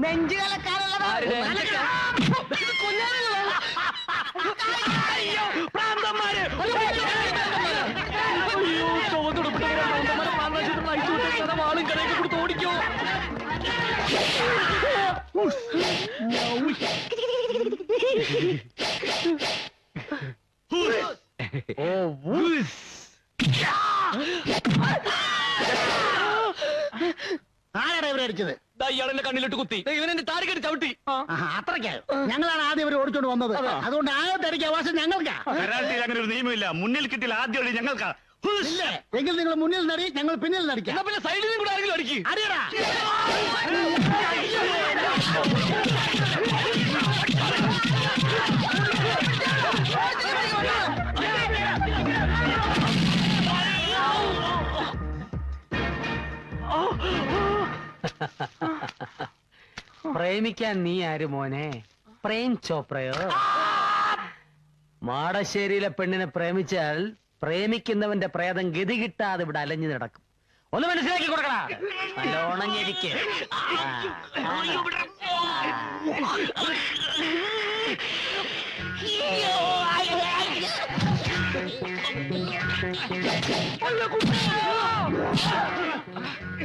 നെഞ്ചു കലക്കാനുള്ളത്. വാളും കടയൊക്കെ കൊടുത്ത് ഓടിക്കോ. ആരാണ് ഇവരെ അടിച്ചത്? ഇയാളെന്റെ കണ്ണിലിട്ട് കുത്തി, ഇവനെന്റെ താടിക്കടി ചവിട്ടി. അത്രയ്ക്ക് ഞങ്ങളാണ് ആദ്യം ഇവരെ ഓടിച്ചോണ്ട് വന്നത്. അതുകൊണ്ട് ആദ്യത്തെ അടിക്കുക അവകാശം ഞങ്ങൾക്കാ. അങ്ങനെ ഒരു നിയമമില്ല. മുന്നിൽ കിട്ടില്ല ആദ്യം അടി ഞങ്ങൾക്കാ. എങ്കിൽ നിങ്ങൾ മുന്നിൽ നടി, ഞങ്ങൾ പിന്നിൽ നടിക്കാം. പിന്നെ സൈഡിലും കൂടെ ആരെങ്കിലും അടിക്കും. അടിയടാ. പ്രേമിക്കാൻ നീ ആര് മോനെ? പ്രേം ചോപ്രയോ? മാടശ്ശേരിയിലെ പെണ്ണിനെ പ്രേമിച്ചാൽ പ്രേമിക്കുന്നവന്റെ പ്രേതം ഗതി കിട്ടാതെ ഇവിടെ അലഞ്ഞു നടക്കും. ഒന്ന് മനസ്സിലാക്കി കൊടുക്കടാ. നല്ലോണം ഞെരിക്ക്.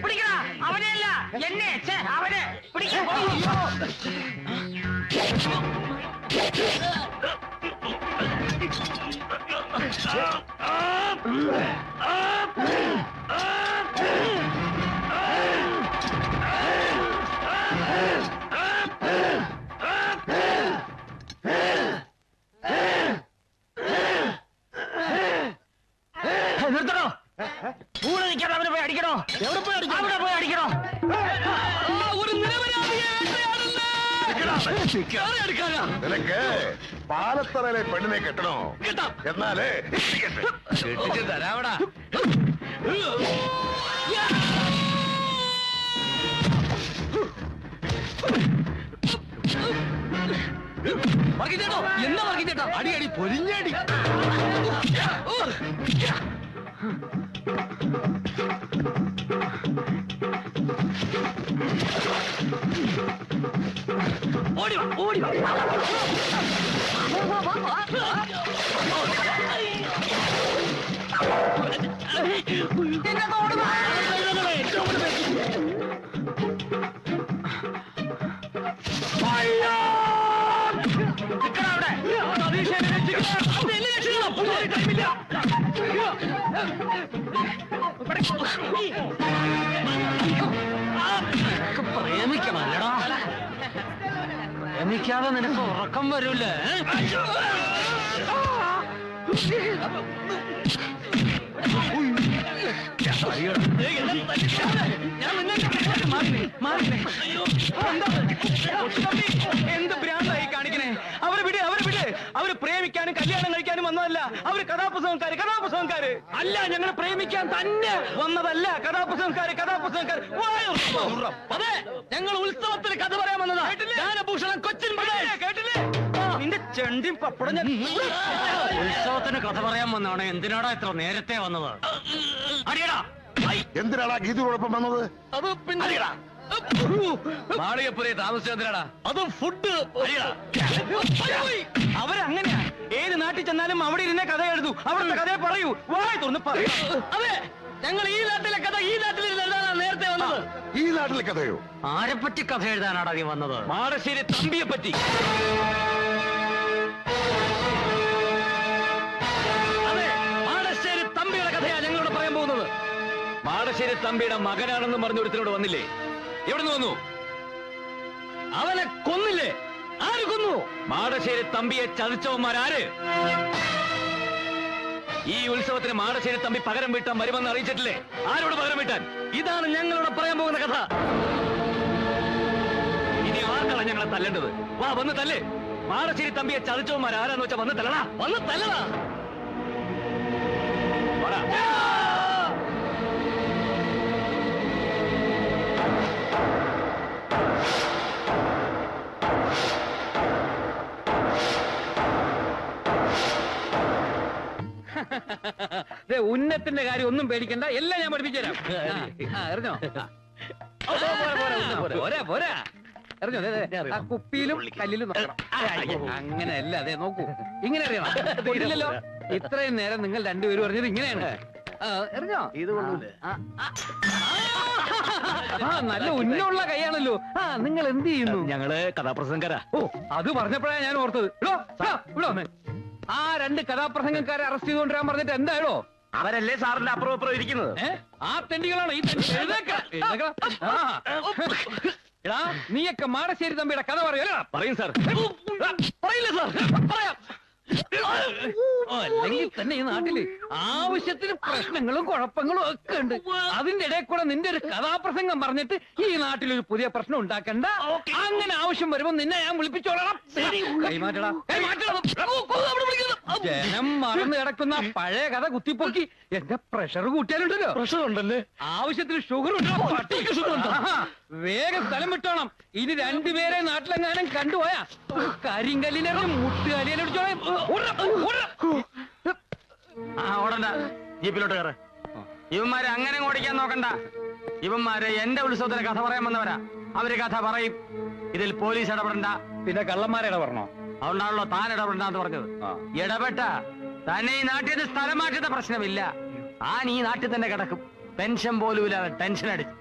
പിടിക്കടാ അവനെയല്ല എന്നെ. അവനെ പിടിക്കാ. നിർത്തണോ? കൂടെ നിൽക്കാതെ അവനെ പോയി അടിക്കണോ? എവിടെ പോയി അടിക്കണം? അവിടെ പോയി അടിക്കണോ? ഒരു നിരപരാധിയെ നിനക്ക് പാലത്തറയിലെ പെണ്ണിനെ കെട്ടണോ? എന്നാലേ കെട്ടിച്ച് തരാവടാ. എന്താ വർഗീച്ചേട്ടാ? അടി അടി പൊരിഞ്ഞടി. ഓടിവാ ഓടിവാ. പ്രേമിക്കണല്ലടാ. പ്രേമിക്കാതെ നിനക്ക് ഉറക്കം വരൂലേ? എന്ത് ഭ്രാന്തായി കാണിക്കണേ? അവരെ വിട്, അവരെ വിട്. അവര് പ്രേമിക്കാനും കല്യാണം കഴിക്കാനും വന്നതല്ല. അവര് കഥാപുസ്തകക്കാര്, കഥാപുസ്തകക്കാര് അല്ല. ഞങ്ങൾ പ്രേമിക്കാൻ തന്നെ വന്നതല്ല. കഥാപുസ്തകക്കാര്, കഥാപുസ്തകക്കാര്. അതെ, ഞങ്ങൾ ഉത്സവത്തിന് കഥ പറയാൻ വന്നതാ. ഗാനഭൂഷണം കൊച്ചിൻ കേട്ടില്ലേ? നിന്റെ ചെണ്ടിയും പപ്പടം ഞാൻ. ഉത്സവത്തിന് കഥ പറയാൻ വന്നാണ്. എന്തിനാടാ ഇത്ര നേരത്തെ വന്നത്? അടിയടാ. എന്തിനാടാ ഗീതയോടൊപ്പം വന്നത്? അത് പിന്നെ മാളികപ്പുരയെ താമസിച്ചെന്തിനാടാ? അത് ഫുഡ്. അവരങ്ങനെയാ. ഏത് നാട്ടിൽ ചെന്നാലും അവിടെ ഇരുന്നേ കഥ എഴുതൂ. അവിടുത്തെ കഥയെ പറയൂ. വായി തുറന്ന് പറയൂ. അതെ, ഞങ്ങൾ ഈ നാട്ടിലെ കഥ ഈ നാട്ടിൽ എഴുതാനാണ് നേരത്തെ വന്നത്. ഈ നാട്ടിലെ കഥയോ? ആരെപ്പറ്റി കഥ എഴുതാനാടാ നീ വന്നത്? മാടശ്ശേരി തമ്പിയെ പറ്റി. അതെ, മാടശ്ശേരി തമ്പിയുടെ കഥയാ ഞങ്ങളോട് പറയാൻ പോകുന്നത്. മാടശ്ശേരി തമ്പിയുടെ മകനാണെന്ന് പറഞ്ഞ ഒരുത്തിനോട് വന്നില്ലേ? എവിടുന്ന് വന്നു? അവനെ കൊന്നില്ലേ? ആര് കൊന്നു? മാടശ്ശേരി തമ്പിയെ ചതിച്ചവന്മാരാര്? ഈ ഉത്സവത്തിന് മാടശ്ശേരി തമ്പി പകരം വീട്ടാൻ വരുമെന്ന് അറിയിച്ചിട്ടില്ലേ? ആരോട് പകരം വീട്ടാൻ? ഇതാണ് ഞങ്ങളോട് പറയാൻ പോകുന്ന കഥ. ഇനി ആർക്കാണ് ഞങ്ങളെ തല്ലേണ്ടത്? വാ, വന്ന് തല്ലേ. മാടശ്ശേരി തമ്പിയെ ചതിച്ചവന്മാരാരാന്ന് വെച്ചാ വന്ന് തല്ലടാ. വന്ന് തല്ലടാ. ഉന്നത്തിന്റെ കാര്യം ഒന്നും പേടിക്കണ്ട. എല്ലാം ഞാൻ പഠിപ്പിച്ചു തരാം. അറിഞ്ഞോ? പോരാ പോരാ. എറിഞ്ഞോ ആ കുപ്പിയിലും കല്ലിലും നോക്കണം അങ്ങനെയല്ല അതെ നോക്കൂ ഇങ്ങനെ അറിയണം കൊണ്ടില്ലല്ലോ ഇത്രയും നേരം നിങ്ങൾ രണ്ടുപേരും പറഞ്ഞത് ഇങ്ങനെയാണ് എറിഞ്ഞോ ഇത് കൊള്ളൂലേ? നല്ല ഉന്നുള്ള കൈയാണല്ലോ നിങ്ങൾ എന്ത് ചെയ്യുന്നു ഞങ്ങള് കഥാപ്രസംഗരാ. ഓ അത് പറഞ്ഞപ്പോഴാണ് ഞാൻ ഓർത്തത് ഇവിടെ വന്നേ. ആ 2 കഥാപ്രസംഗക്കാരെ അറസ്റ്റ് ചെയ്തുകൊണ്ടിരാൻ പറഞ്ഞിട്ട് എന്തായാലോ അവരല്ലേ സാറിന്റെ അപ്പുറം ഇരിക്കുന്നത്? ആ തെണ്ടികളാണ് ഈ തെണ്ടി. എഴുന്നേക്ക. ആ. എടാ നീയൊക്കെ മാടശ്ശേരി തമ്പിയുടെ കഥ പറയല്ല പറയും സാർ. പറയില്ല സാർ പറയാം അല്ലെങ്കിൽ തന്നെ ഈ നാട്ടില് ആവശ്യത്തിന് പ്രശ്നങ്ങളും കുഴപ്പങ്ങളും ഒക്കെ ഉണ്ട്. അതിന്റെ ഇടയിൽ കൂടെ നിന്റെ ഒരു കഥാപ്രസംഗം പറഞ്ഞിട്ട് ഈ നാട്ടിലൊരു പുതിയ പ്രശ്നം ഉണ്ടാക്കണ്ട. അങ്ങനെ ആവശ്യം വരുമ്പോ നിന്നെ ഞാൻ വിളിപ്പിച്ചോളാം. കൈമാറ്റടാ ജനം മറന്നു കിടക്കുന്ന പഴയ കഥ കുത്തിപ്പൊക്കി എന്റെ പ്രഷർ കൂട്ടിയാലുണ്ടല്ലോ. പ്രശ്നം ഉണ്ടല്ലേ? ആവശ്യത്തിന് ഷുഗർ ഉണ്ടോ? വേഗം സ്ഥലം വിട്ടോണം. ഇനി 2 പേരെ നാട്ടിലെങ്ങാനും കണ്ടുപോയാ കരിങ്കല്ലിനെ മുട്ടുകാലിയടിച്ചോളാം. ഓടണ്ട, ജീപ്പിലോട്ട് കയറ്. ഇവന്മാരെ അങ്ങനെ ഓടിക്കാൻ നോക്കണ്ട. ഇവന്മാരെ എന്റെ ഉത്സവത്തിന് കഥ പറയാൻ വന്നവരാ. അവര് കഥ പറയും. ഇതിൽ പോലീസ് ഇടപെടണ്ട. പിന്നെ കള്ളന്മാരെ ഇടപെടണോ? അതുകൊണ്ടാണല്ലോ താൻ ഇടപെടണ്ടെന്ന് പറഞ്ഞത്. ഇടപെട്ട തന്നെ ഈ നാട്ടിൽ നിന്ന് സ്ഥലം മാറ്റുന്ന പ്രശ്നമില്ല. താൻ ഈ നാട്ടിൽ തന്നെ കിടക്കും. പെൻഷൻ പോലും ഇല്ലാതെ ടെൻഷൻ അടിച്ച്.